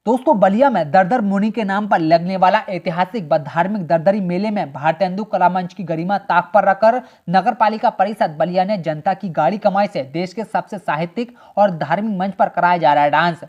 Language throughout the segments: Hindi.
दोस्तों बलिया में दरदर मुनि के नाम पर लगने वाला ऐतिहासिक व धार्मिक दरदरी मेले में भारतेंदु कला मंच की गरिमा ताक पर रखकर नगर पालिका परिषद बलिया ने जनता की गाड़ी कमाई से देश के सबसे साहित्यिक और धार्मिक मंच पर कराया जा रहा है डांस।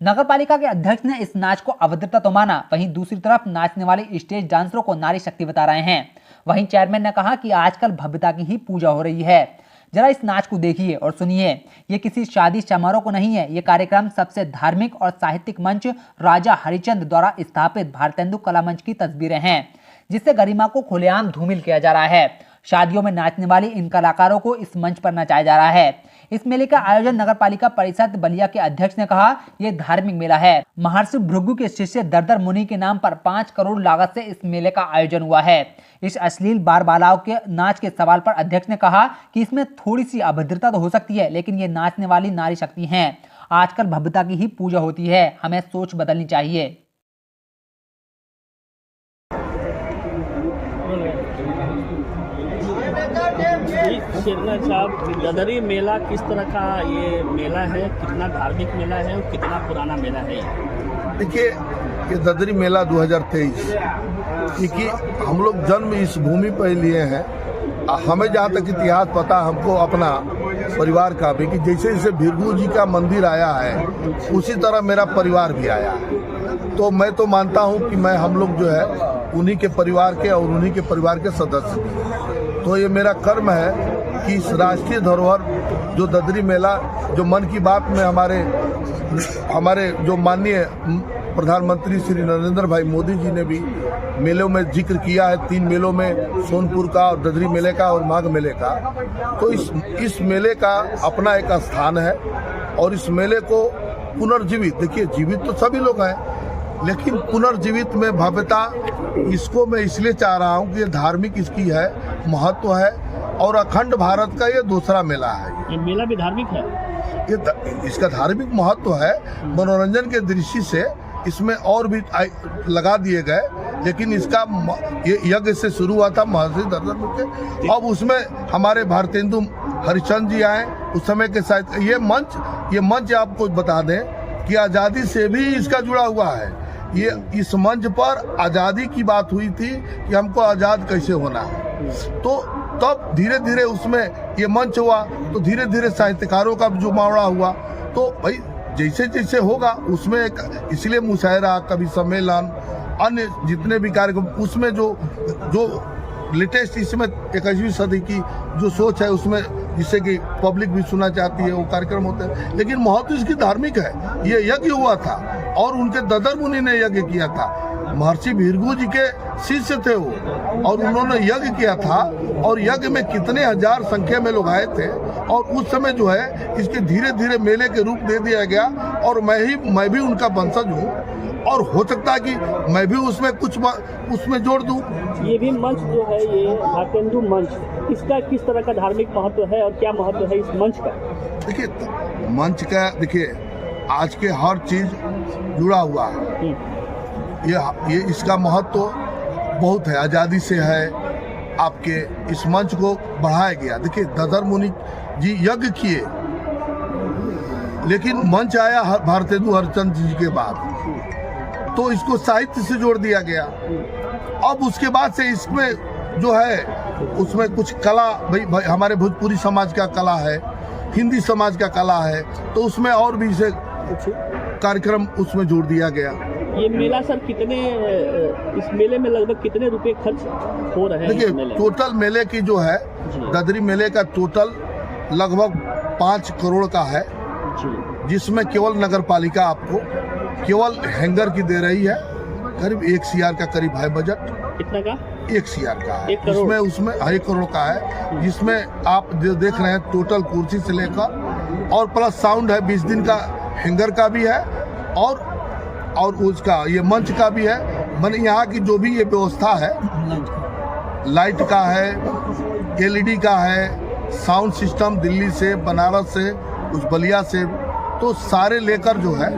नगर पालिका के अध्यक्ष ने इस नाच को अभद्रता तो माना, वहीं दूसरी तरफ नाचने वाले स्टेज डांसरों को नारी शक्ति बता रहे हैं। वहीं चेयरमैन ने कहा कि आजकल भव्यता की ही पूजा हो रही है। जरा इस नाच को देखिए और सुनिए। ये किसी शादी समारोह को नहीं है, ये कार्यक्रम सबसे धार्मिक और साहित्यिक मंच राजा हरिचंद द्वारा स्थापित भारतेंदु कला मंच की तस्वीरें हैं, जिससे गरिमा को खुलेआम धूमिल किया जा रहा है। शादियों में नाचने वाली इन कलाकारों को इस मंच पर नचाया जा रहा है। इस मेले का आयोजन नगर पालिका परिषद बलिया के अध्यक्ष ने कहा, ये धार्मिक मेला है। महर्षि भृगु के शिष्य दरदर मुनि के नाम पर 5 करोड़ लागत से इस मेले का आयोजन हुआ है। इस अश्लील बार बालाओं के नाच के सवाल पर अध्यक्ष ने कहा कि इसमें थोड़ी सी अभद्रता तो हो सकती है, लेकिन ये नाचने वाली नारी शक्ति हैं। आजकल भव्यता की ही पूजा होती है, हमें सोच बदलनी चाहिए। शेरना साहब, ददरी मेला किस तरह का ये मेला है, कितना धार्मिक मेला है और कितना पुराना मेला है? देखिए, ये ददरी मेला 2023, क्योंकि हम लोग जन्म इस भूमि पर लिए हैं। हमें जहाँ तक इतिहास पता, हमको अपना परिवार का भी, कि जैसे जैसे भृगु जी का मंदिर आया है उसी तरह मेरा परिवार भी आया है। तो मैं तो मानता हूँ कि हम लोग जो है उन्हीं के परिवार के और उन्हीं के परिवार के सदस्य भी। तो ये मेरा कर्म है कि इस राष्ट्रीय धरोहर जो ददरी मेला, जो मन की बात में हमारे जो माननीय प्रधानमंत्री श्री नरेंद्र भाई मोदी जी ने भी मेलों में जिक्र किया है, 3 मेलों में, सोनपुर का और ददरी मेले का और माघ मेले का। तो इस मेले का अपना एक स्थान है और इस मेले को पुनर्जीवित, देखिए जीवित तो सभी लोग हैं, लेकिन पुनर्जीवित में भव्यता, इसको मैं इसलिए चाह रहा हूँ कि ये धार्मिक इसकी है, महत्व है और अखंड भारत का ये दूसरा मेला है। ये मेला भी धार्मिक है, इसका धार्मिक महत्व है। मनोरंजन के दृष्टि से इसमें और भी लगा दिए गए, लेकिन इसका ये यज्ञ से शुरू हुआ था महर्षि दरदर मुनि के। अब उसमें हमारे भारतेंदु हरिचंद जी आए उस समय के साथ। ये मंच आपको बता दें कि आज़ादी से भी इसका जुड़ा हुआ है। ये इस मंच पर आज़ादी की बात हुई थी कि हमको आज़ाद कैसे होना है। तो तब धीरे धीरे उसमें ये मंच हुआ, तो धीरे धीरे साहित्यकारों का जो मावड़ा हुआ। तो भाई जैसे जैसे होगा उसमें एक, इसलिए मुशायरा, कवि सम्मेलन, अन्य जितने भी कार्यक्रम, उसमें जो लेटेस्ट इसमें 21वीं सदी की जो सोच है उसमें, जिससे कि पब्लिक भी सुनना चाहती है, वो कार्यक्रम होते हैं। लेकिन महत्व इसकी धार्मिक है। ये यज्ञ हुआ था और उनके ददर मुनि ने यज्ञ किया था। महर्षि भृगु जी के शिष्य थे वो, और उन्होंने यज्ञ किया था और यज्ञ में कितने हजार संख्या में लोग आए थे। और उस समय जो है इसके धीरे धीरे मेले के रूप दे दिया गया। और मैं भी उनका वंशज हूँ और हो सकता है कि मैं भी उसमें कुछ उसमें जोड़ दूँ। ये भी मंच जो है, ये भारतेंदु मंच, इसका किस तरह का धार्मिक महत्व है और क्या महत्व है इस मंच का? देखिए, मंच का देखिए, आज के हर चीज जुड़ा हुआ है। ये इसका महत्व बहुत है, आज़ादी से है। आपके इस मंच को बढ़ाया गया। देखिए, ददर मुनि जी यज्ञ किए, लेकिन मंच आया भारतेंदु हरिचंद जी के बाद, तो इसको साहित्य से जोड़ दिया गया। अब उसके बाद से इसमें जो है उसमें कुछ कला, भाई हमारे भोजपुरी समाज का कला है, हिंदी समाज का कला है, तो उसमें और भी इसे कार्यक्रम उसमें जोड़ दिया गया। ये मेला सर इस मेले में लगभग कितने रुपए खर्च हो रहे हैं? देखिए, टोटल मेले की जो है, ददरी मेले का टोटल लगभग 5 करोड़ का है, जिसमें केवल नगर पालिका आपको केवल हैंगर की दे रही है। करीब 1 CR का करीब है बजट। कितना का? 1 CR का है। 1 करोड़? उसमें 1 करोड़ का है, जिसमें आप जो देख रहे हैं टोटल कुर्सी से लेकर और प्लस साउंड है, 20 दिन का हैंगर का भी है और उसका ये मंच का भी है। मैंने यहाँ की जो भी ये व्यवस्था है, लाइट का है, LED का है, साउंड सिस्टम दिल्ली से, बनारस से, कुछ बलिया से, तो सारे लेकर जो है